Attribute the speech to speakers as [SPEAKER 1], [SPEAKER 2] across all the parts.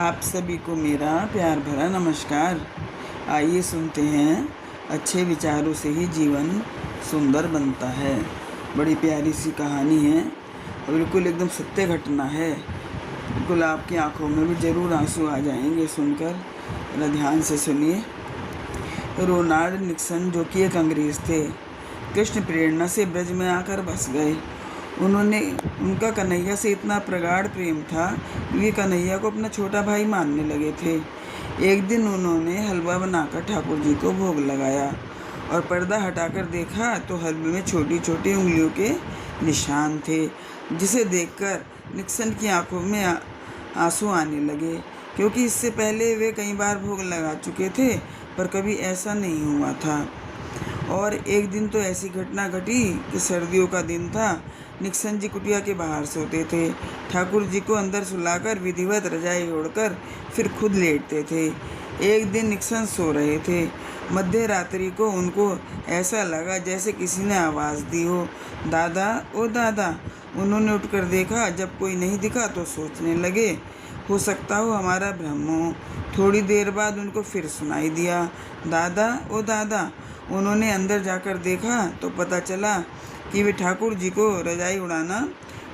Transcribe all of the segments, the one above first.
[SPEAKER 1] आप सभी को मेरा प्यार भरा नमस्कार। आइए सुनते हैं, अच्छे विचारों से ही जीवन सुंदर बनता है। बड़ी प्यारी सी कहानी है और बिल्कुल एकदम सत्य घटना है। बिल्कुल आपकी आंखों में भी ज़रूर आंसू आ जाएंगे सुनकर। ज़रा ध्यान से सुनिए। रोनाल्ड निक्सन, जो कि एक अंग्रेज़ थे, कृष्ण प्रेरणा से ब्रज में आकर बस गए। उनका कन्हैया से इतना प्रगाढ़ प्रेम था कि वे कन्हैया को अपना छोटा भाई मानने लगे थे। एक दिन उन्होंने हलवा बनाकर ठाकुर जी को भोग लगाया और पर्दा हटाकर देखा तो हलवे में छोटी छोटी उंगलियों के निशान थे, जिसे देखकर निक्सन की आंखों में आंसू आने लगे, क्योंकि इससे पहले वे कई बार भोग लगा चुके थे पर कभी ऐसा नहीं हुआ था। और एक दिन तो ऐसी घटना घटी कि सर्दियों का दिन था। निक्सन जी कुटिया के बाहर सोते थे। ठाकुर जी को अंदर सुलाकर विधिवत रजाई ओढ़कर फिर खुद लेटते थे। एक दिन निक्सन सो रहे थे। मध्य रात्रि को उनको ऐसा लगा जैसे किसी ने आवाज़ दी हो, दादा ओ दादा। उन्होंने उठकर देखा, जब कोई नहीं दिखा तो सोचने लगे हो सकता हो हमारा भ्रम हो। थोड़ी देर बाद उनको फिर सुनाई दिया, दादा ओ दादा। उन्होंने अंदर जाकर देखा तो पता चला कि वे ठाकुर जी को रजाई उड़ाना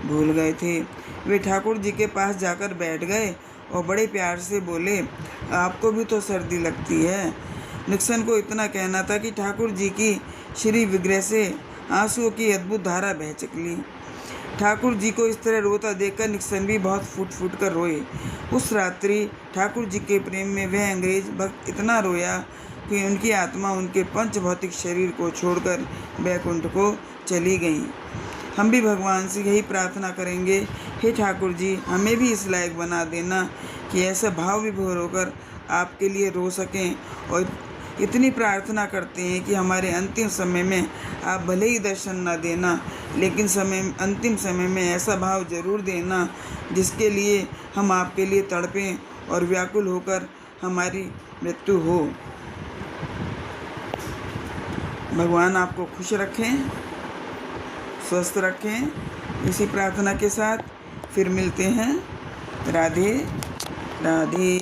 [SPEAKER 1] भूल गए थे। वे ठाकुर जी के पास जाकर बैठ गए और बड़े प्यार से बोले, आपको भी तो सर्दी लगती है। निक्सन को इतना कहना था कि ठाकुर जी की श्री विग्रह से आंसुओं की अद्भुत धारा बह निकली। ठाकुर जी को इस तरह रोता देखकर निक्सन भी बहुत फूट फूट कर रोए। उस रात्रि ठाकुर जी के प्रेम में वह अंग्रेज भक्त इतना रोया कि उनकी आत्मा उनके पंच भौतिक शरीर को छोड़कर बैकुंठ को चली गई। हम भी भगवान से यही प्रार्थना करेंगे, हे ठाकुर जी, हमें भी इस लायक बना देना कि ऐसा भाव विभोर होकर आपके लिए रो सकें। और इतनी प्रार्थना करते हैं कि हमारे अंतिम समय में आप भले ही दर्शन न देना, लेकिन अंतिम समय में ऐसा भाव जरूर देना जिसके लिए हम आपके लिए तड़पें और व्याकुल होकर हमारी मृत्यु हो। भगवान आपको खुश रखें, स्वस्थ रखें। इसी प्रार्थना के साथ फिर मिलते हैं। राधे राधे।